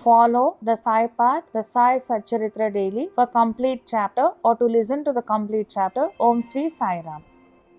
Follow the Sai Path, the Sai Satcharitra daily for complete chapter or to listen to the complete chapter. Om Sri Sai Ram.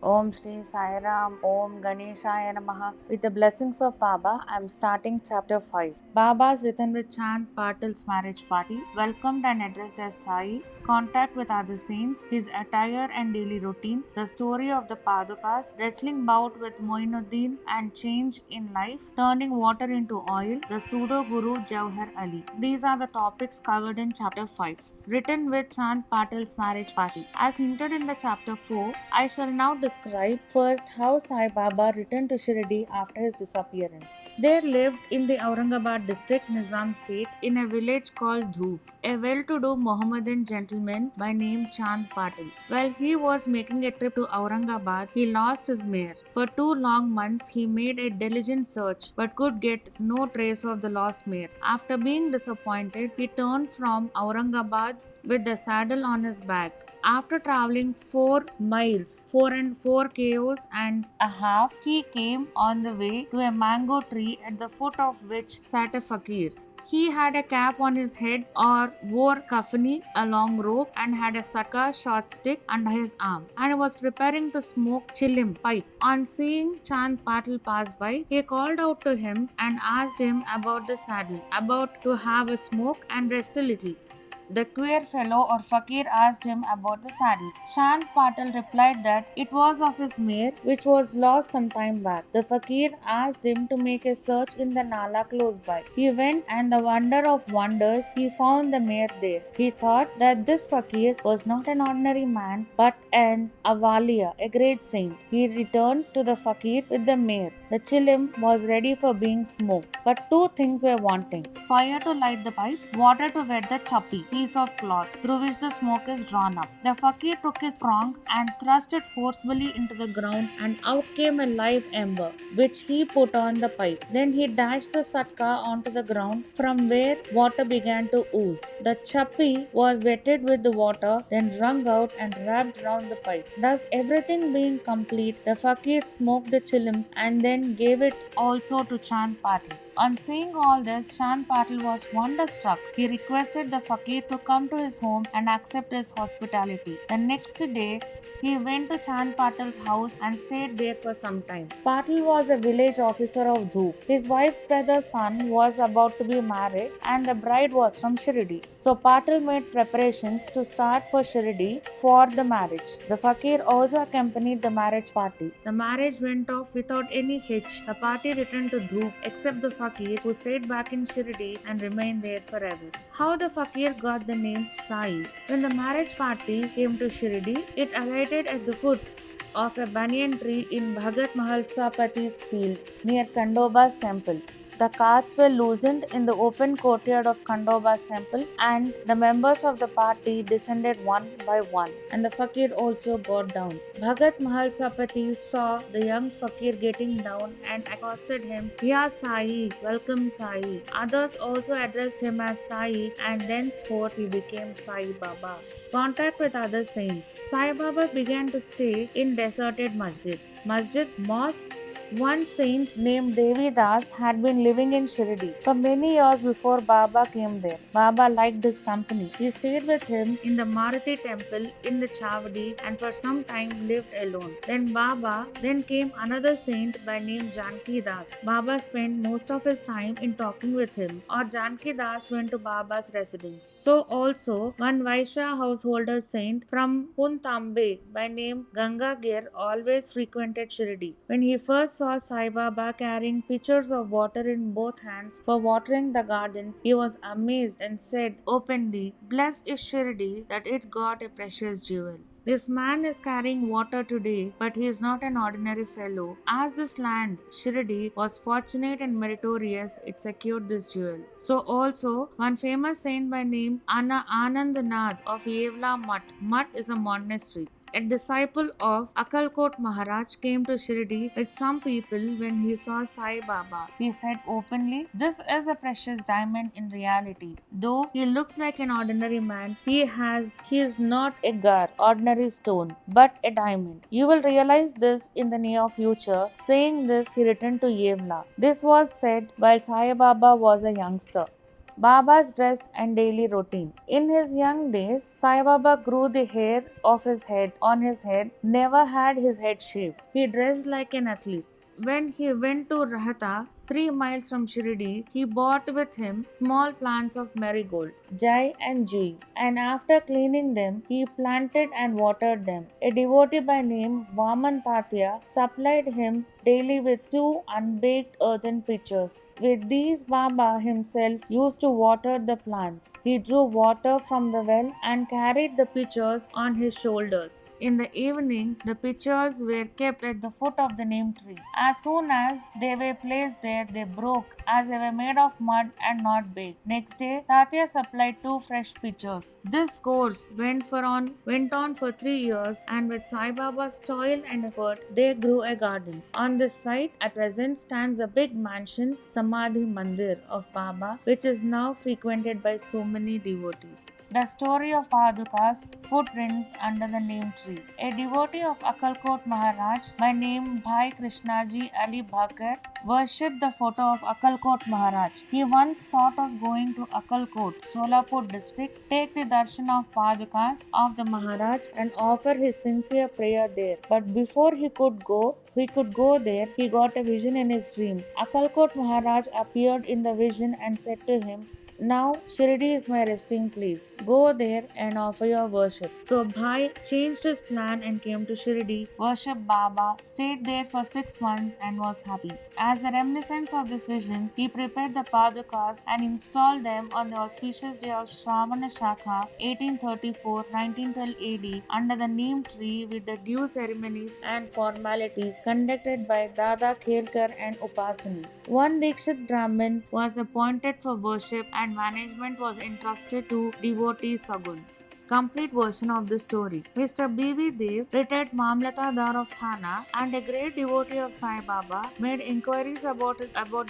Om Shri Sai Ram, Om Ganeshaya Namaha. With the blessings of Baba, I am starting chapter 5. Baba is written with Chand Patil's marriage party, welcomed and addressed as Sai, contact with other saints, his attire and daily routine, the story of the Padukas, wrestling bout with Moinuddin and change in life, turning water into oil, the pseudo guru Jawhar Ali. These are the topics covered in chapter 5, written with Chand Patil's marriage party. As hinted in the chapter 4, I shall now describe first how Sai Baba returned to Shirdi after his disappearance. There lived in the Aurangabad district, Nizam state, in a village called Dhoop, a well-to-do Mohammedan gentleman by name Chand Patil. While he was making a trip to Aurangabad, he lost his mare. For 2 long months, he made a diligent search but could get no trace of the lost mare. After being disappointed, he turned from Aurangabad with the saddle on his back. After traveling 4 miles, 4 kos and a half, he came on the way to a mango tree at the foot of which sat a fakir. He had a cap on his head or wore kafani, a long robe, and had a saka short stick under his arm, and was preparing to smoke chilim pipe. On seeing Chand Patil pass by, he called out to him and asked him about the saddle, about to have a smoke and rest a little. The queer fellow or fakir asked him about the saddle. Chand Patil replied that it was of his mare which was lost some time back. The fakir asked him to make a search in the Nala close by. He went, and the wonder of wonders, he found the mare there. He thought that this fakir was not an ordinary man but an Avalia, a great saint. He returned to the fakir with the mare. The chilim was ready for being smoked, but 2 things were wanting: fire to light the pipe, water to wet the chappi, piece of cloth through which the smoke is drawn up. The fakir took his prong and thrust it forcibly into the ground, and out came a live ember, which he put on the pipe. Then he dashed the satka onto the ground, from where water began to ooze. The chappi was wetted with the water, then wrung out and wrapped round the pipe. Thus, everything being complete, the fakir smoked the chilim and then gave it also to Chand Patil. On seeing all this, Chand Patil was wonderstruck. He requested the fakir to come to his home and accept his hospitality. The next day, he went to Chand Patil's house and stayed there for some time. Patil was a village officer of Dhoop. His wife's brother's son was about to be married, and the bride was from Shirdi. So Patil made preparations to start for Shirdi for the marriage. The fakir also accompanied the marriage party. The marriage went off without any hitch. The party returned to Dhoop except the fakir, who stayed back in Shirdi and remained there forever. How the fakir got the name Sai? When the marriage party came to Shirdi, it alighted at the foot of a banyan tree in Bhagat Mahalsapati's field near Kandoba's temple. The carts were loosened in the open courtyard of Kandoba's temple, and the members of the party descended one by one, and the fakir also got down. Bhagat Mahalsapati saw the young fakir getting down and accosted him, "Ya Sai, welcome Sai." Others also addressed him as Sai, and thenceforth he became Sai Baba. Contact with other saints. Sai Baba began to stay in deserted mosque. One saint named Devi Das had been living in Shirdi for many years before Baba came there. Baba liked his company. He stayed with him in the Maruti temple in the Chavadi and for some time lived alone. Then came another saint by name Janki Das. Baba spent most of his time in talking with him, or Janki Das went to Baba's residence. So also one Vaishya householder saint from Puntambe by name Gangagir always frequented Shirdi. When he first saw Sai Baba carrying pitchers of water in both hands for watering the garden, he was amazed and said openly, "Blessed is Shirdi that it got a precious jewel." This man is carrying water today, but he is not an ordinary fellow. As this land, Shirdi, was fortunate and meritorious, it secured this jewel. So also, one famous saint by name Anandanath of Yevla Mutt. Mutt is a monastery. A disciple of Akalkot Maharaj came to Shirdi with some people when he saw Sai Baba. He said openly, "This is a precious diamond in reality. Though he looks like an ordinary man, he is not a gar, ordinary stone, but a diamond. You will realize this in the near future." Saying this, he returned to Yevla. This was said while Sai Baba was a youngster. Baba's dress and daily routine. In his young days, Sai Baba grew the hair of his head on his head, never had his head shaved. He dressed like an athlete. When he went to Rahata, 3 miles from Shirdi, he brought with him small plants of marigold, Jai and Jui, and after cleaning them, he planted and watered them. A devotee by name Vaman Tatya supplied him daily with 2 unbaked earthen pitchers. With these, Baba himself used to water the plants. He drew water from the well and carried the pitchers on his shoulders. In the evening, the pitchers were kept at the foot of the neem tree. As soon as they were placed there, they broke, as they were made of mud and not baked. Next day, Tatya supplied 2 fresh pitchers. This course went on for 3 years, and with Sai Baba's toil and effort, they grew a garden. On this site, at present, stands a big mansion, Samadhi Mandir of Baba, which is now frequented by so many devotees. The story of Paduka's footprints under the neem tree. A devotee of Akalkot Maharaj by name Bhai Krishnaji Ali Bhakar worshipped the photo of Akalkot Maharaj. He once thought of going to Akalkot, Solapur district, take the darshan of Padukas of the Maharaj and offer his sincere prayer there. But before he could go there, he got a vision in his dream. Akalkot Maharaj appeared in the vision and said to him, "Now Shirdi is my resting place. Go there and offer your worship." So Bhai changed his plan and came to Shirdi, worshipped Baba, stayed there for 6 months and was happy. As a reminiscence of this vision, he prepared the Padukas and installed them on the auspicious day of Shravana Shakha 1834-1912 AD under the neem tree with the due ceremonies and formalities conducted by Dada Khelkar and Upasani. One Dikshit Brahmin was appointed for worship and management was entrusted to devotee Sagun. Complete version of the story. Mr. B.V. Dev, retired Mamlatadar of Thana and a great devotee of Sai Baba, made inquiries about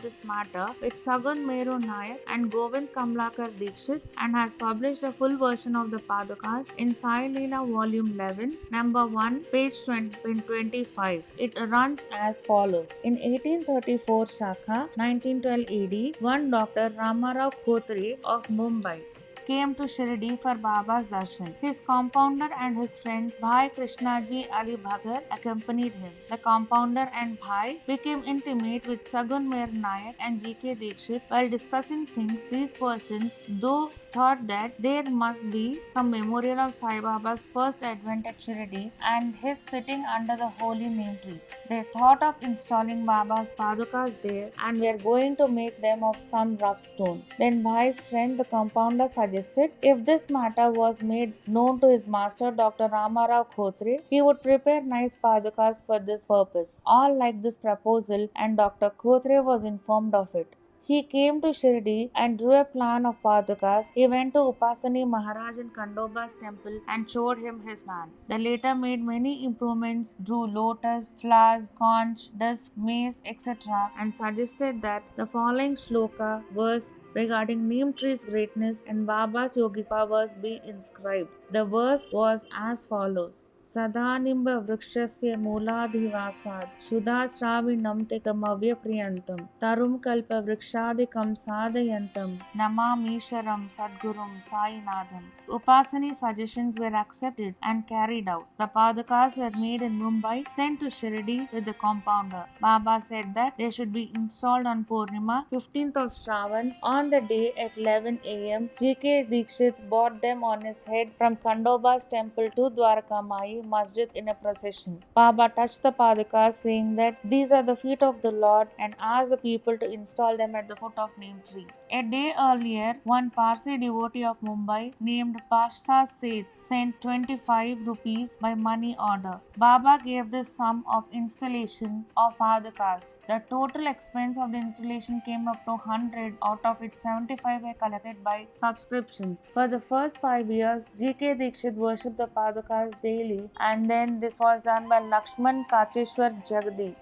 this matter with Sagun Meru Nayak and Govind Kamlakar Dikshit and has published a full version of the Padukas in Sai Leela Volume 11, number 1, page 25. It runs as follows. In 1834 Shakha, 1912 AD, one Dr. Ramarao Khotre of Mumbai came to Shirdi for Baba's darshan. His compounder and his friend Bhai Krishnaji Ali Bhagar accompanied him. The compounder and Bhai became intimate with Sagun Mer Nayak and G.K. Dikshit. While discussing things, these persons, though thought that there must be some memorial of Sai Baba's first advent at Shirdi and his sitting under the holy neem tree. They thought of installing Baba's Padukas there and were going to make them of some rough stone. Then Bhai's friend, the compounder, suggested if this matter was made known to his master Dr. Ramarao Khotre, he would prepare nice Padukas for this purpose. All liked this proposal and Dr. Khotre was informed of it. He came to Shirdi and drew a plan of Padukas. He went to Upasani Maharaj in Kandoba's temple and showed him his plan. The latter made many improvements, drew lotus, flowers, conch, disc, mace, etc. and suggested that the following shloka verse regarding neem tree's greatness and Baba's yogic powers be inscribed. The verse was as follows. Sadanimba vrikshasya mooladhivasad Shudhasravinam tekamavya priyantam Tarum kalpa vrikshadikam sadayantam Namamishwaram Sadgurum Sainadam. Upasani's suggestions were accepted and carried out. The Padukas were made in Mumbai, sent to Shirdi with the compounder. Baba said that they should be installed on Purnima, 15th of Shravan. On the day at 11 am, G.K. Dikshit brought them on his head from Kandoba's temple to Dwarka Mai Masjid in a procession. Baba touched the Padukas, saying that these are the feet of the Lord and asked the people to install them at the foot of neem tree. A day earlier, one Parsi devotee of Mumbai named Pasha Seth sent 25 rupees by money order. Baba gave this sum of installation of Padukas. The total expense of the installation came up to 100, out of which 75 were collected by subscriptions. For the first 5 years, G.K. Dikshit worshipped the Padukas daily, and then this was done by Lakshman Kacheshwar Jakhadi.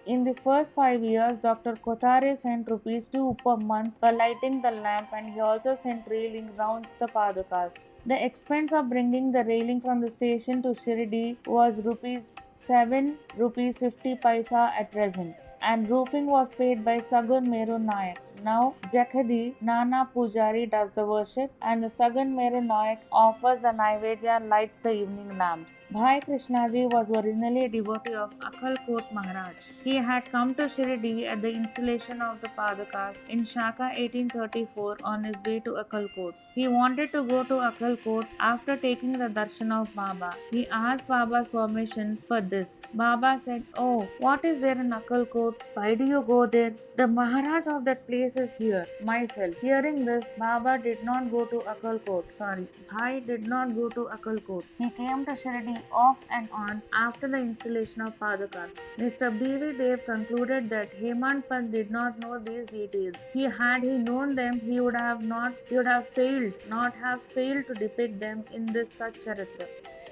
In the first 5 years, Dr. Kothare sent rupees 2 per month for lighting the lamp, and he also sent railing rounds the Padukas. The expense of bringing the railing from the station to Shirdi was rupees 7, rupees 50 paisa at present, and roofing was paid by Sagun Meru Nayak. Now Jakhadi Nana Pujari does the worship and the Sagan Mere Nayak offers the Naivedya and lights the evening lamps. Bhai Krishnaji was originally a devotee of Akkalkot Maharaj. He had come to Shirdi at the installation of the Padakas in Shaka 1834 on his way to Akkalkot. He wanted to go to Akkalkot after taking the darshan of Baba. He asked Baba's permission for this. Baba said, "Oh, what is there in Akkalkot? Why do you go there? The Maharaj of that place is here, myself." Hearing this, Baba did not go to Akkalkot. Bhai did not go to Akkalkot. He came to Shirdi off and on after the installation of Padakas. Mr. B.V. Dev concluded that Hemant Pant did not know these details. Had he known them, he would have not have failed to depict them in this such charitra.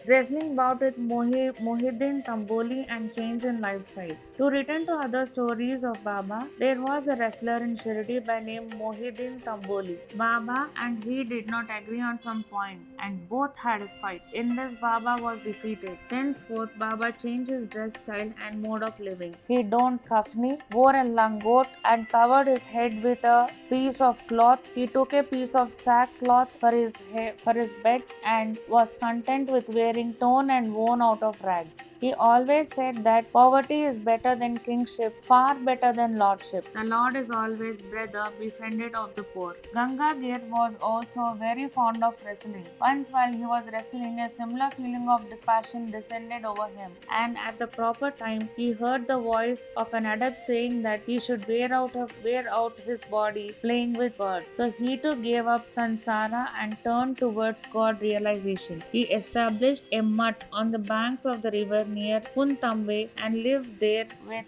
Wrestling bout with Mohideen Tamboli and change in lifestyle. To return to other stories of Baba, there was a wrestler in Shirdi by name Mohideen Tamboli. Baba and he did not agree on some points and both had a fight. In this, Baba was defeated. Thenceforth, Baba changed his dress style and mode of living. He donned kafni, wore a langot and covered his head with a piece of cloth. He took a piece of sackcloth for his bed and was content with wearing torn and worn out of rags. He always said that poverty is better than kingship, far better than lordship. The Lord is always brother, befriended of the poor. Gangagir was also very fond of wrestling. Once while he was wrestling, a similar feeling of dispassion descended over him, and at the proper time he heard the voice of an adept saying that he should wear out his body playing with God. So he too gave up sansara and turned towards God realization. He established a mutt on the banks of the river near Puntambe and lived there with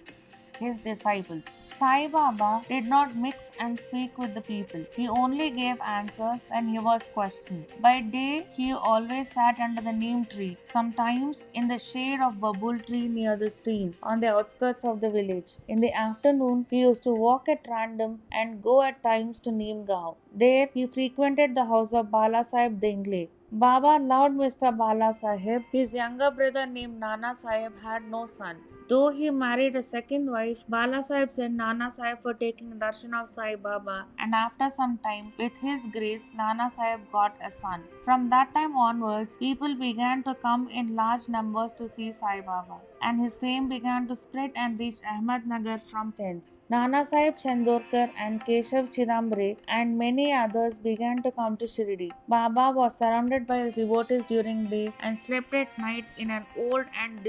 his disciples. Sai Baba did not mix and speak with the people. He only gave answers when he was questioned. By day, he always sat under the neem tree, sometimes in the shade of babul tree near the stream on the outskirts of the village. In the afternoon, he used to walk at random and go at times to Neem Gaon. There, he frequented the house of Bala Sahib Dengle. Baba loved Mr. Bala Sahib. His younger brother named Nana Sahib had no son. Though he married a second wife, Bala Sahib sent Nana Sahib for taking darshan of Sai Baba, and after some time, with his grace, Nana Sahib got a son. From that time onwards, people began to come in large numbers to see Sai Baba, and his fame began to spread and reach Ahmednagar from thence. Nana Sahib Chandorkar and Keshav Chidambre and many others began to come to Shirdi. Baba was surrounded by his devotees during day and slept at night in an old and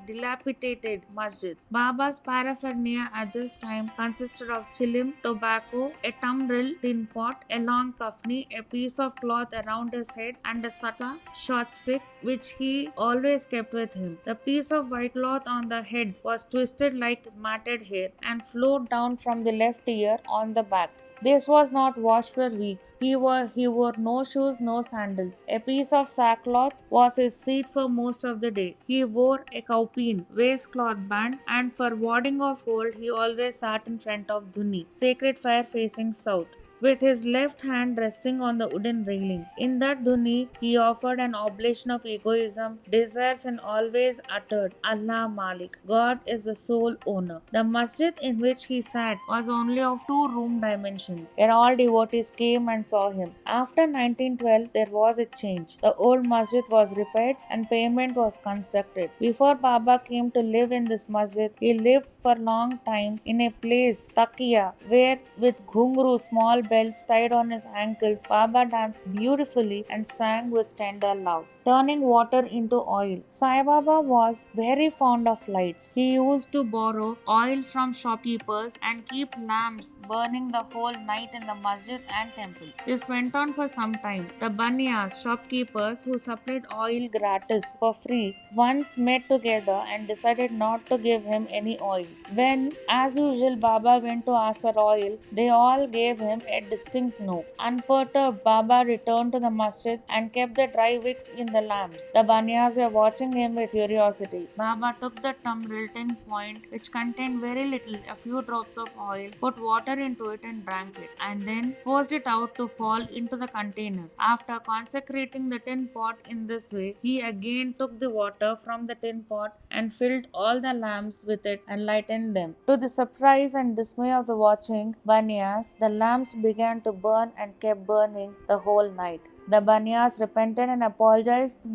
dilapidated masjid. Baba's paraphernalia at this time consisted of chilim, tobacco, a tumbril, tin pot, a long kafni, a piece of cloth around his head, and a sata, short stick, which he always kept with him. The piece of white cloth on the head was twisted like matted hair and flowed down from the left ear on the back. This was not washed for weeks. He wore no shoes, no sandals. A piece of sackcloth was his seat for most of the day. He wore a kaupin, waistcloth band, and for warding off cold, he always sat in front of Dhuni, sacred fire facing south, with his left hand resting on the wooden railing. In that dhuni, he offered an oblation of egoism, desires, and always uttered, Allah Malik, God is the sole owner. The masjid in which he sat was only of 2-room dimensions, where all devotees came and saw him. After 1912, there was a change. The old masjid was repaired and payment was constructed. Before Baba came to live in this masjid, he lived for long time in a place, Takiya, where with ghungru, small bells tied on his ankles, Baba danced beautifully and sang with tender love, turning water into oil. Sai Baba was very fond of lights. He used to borrow oil from shopkeepers and keep lamps burning the whole night in the masjid and temple. This went on for some time. The banyas, shopkeepers who supplied oil gratis for free, once met together and decided not to give him any oil. When, as usual, Baba went to ask for oil, they all gave him a distinct no. Unperturbed, Baba returned to the masjid and kept the dry wicks in the lamps. The Banyas were watching him with curiosity. Baba took the tamril tin point, which contained very little, a few drops of oil, put water into it and drank it, and then forced it out to fall into the container. After consecrating the tin pot in this way, he again took the water from the tin pot and filled all the lamps with it and lightened them. To the surprise and dismay of the watching Banyas, the lamps began to burn and kept burning the whole night. The Banyas repented and apologized and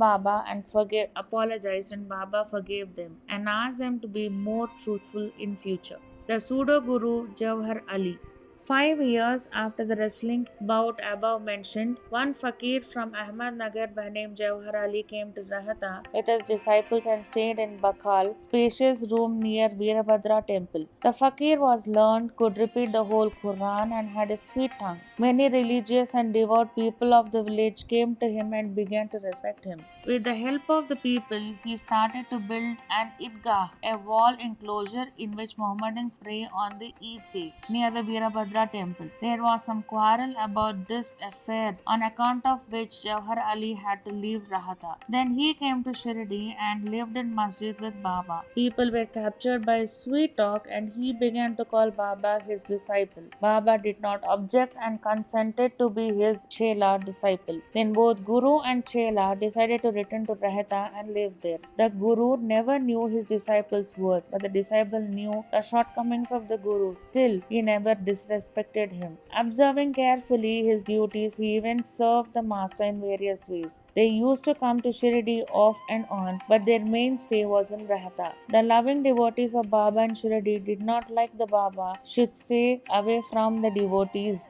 Baba forgave them and asked them to be more truthful in future. The pseudo guru Jawhar Ali. 5 years after the wrestling bout above mentioned, one fakir from Ahmednagar by name Jawhar Ali came to Rahata with his disciples and stayed in Bakal, spacious room near Veerabhadra temple. The fakir was learned, could repeat the whole Quran and had a sweet tongue. Many religious and devout people of the village came to him and began to respect him. With the help of the people, he started to build an Idgah, a wall enclosure in which Mohammedans pray on the Eid day near the Veerabhadra temple. There was some quarrel about this affair, on account of which Jawhar Ali had to leave Rahata. Then he came to Shirdi and lived in masjid with Baba. People were captured by his sweet talk and he began to call Baba his disciple. Baba did not object and consented to be his Chela disciple. Then both Guru and Chela decided to return to Rahata and live there. The Guru never knew his disciple's worth, but the disciple knew the shortcomings of the Guru. Still, he never disrespected him. Observing carefully his duties, he even served the master in various ways. They used to come to Shirdi off and on, but their mainstay was in Rahata. The loving devotees of Baba and Shirdi did not like the Baba should stay away from the devotees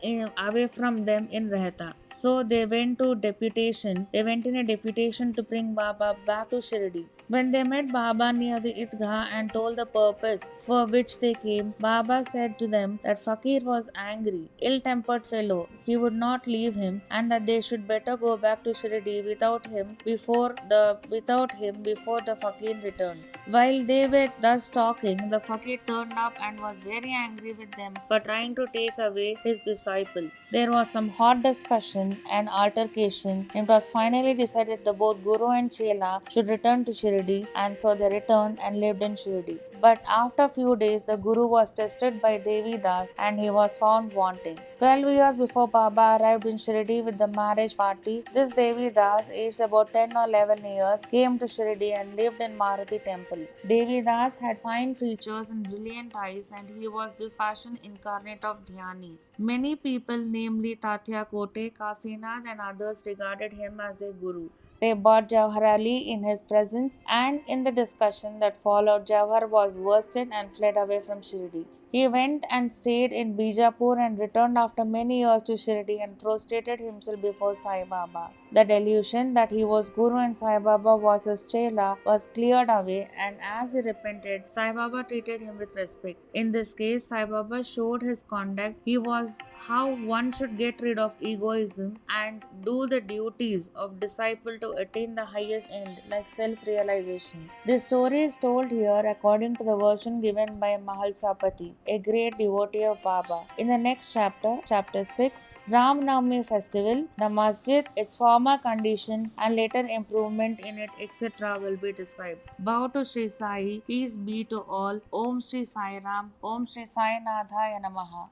away from them in Rahata. So they went in a deputation to bring Baba back to Shirdi. When they met Baba near the Idgah and told the purpose for which they came, Baba said to them that Fakir was angry, ill-tempered fellow. He would not leave him and that they should better go back to Shirdi without him before the Fakir returned. While they were thus talking, the Fakir turned up and was very angry with them for trying to take away his disciple. There was some hot discussion and altercation. It was finally decided that both Guru and Chela should return to Shirdi, and so they returned and lived in Shirdi. But after a few days, the Guru was tested by Devi Das and he was found wanting. 12 years before Baba arrived in Shirdi with the marriage party, this Devi Das, aged about 10 or 11 years, came to Shirdi and lived in Maruti temple. Devi Das had fine features and brilliant eyes, and he was this passion incarnate of Dhyani. Many people, namely Tatya Kote, Kasinath and others, regarded him as their Guru. They bought Jawhar Ali in his presence, and in the discussion that followed, Jawhar was worsted and fled away from Shirdi. He went and stayed in Bijapur and returned after many years to Shirdi and prostrated himself before Sai Baba. The delusion that he was Guru and Sai Baba was his Chela was cleared away, and as he repented, Sai Baba treated him with respect. In this case, Sai Baba showed his conduct. He was how one should get rid of egoism and do the duties of disciple to attain the highest end, like self-realization. This story is told here according to the version given by Mahalsapati, a great devotee of Baba. In the next chapter, chapter 6, Ram Navami festival, the masjid, its former condition and later improvement in it, etc. will be described. Bow to Sri Sai, peace be to all. Om Sri Sai Ram, Om Sri Sai Nadhaya Namaha.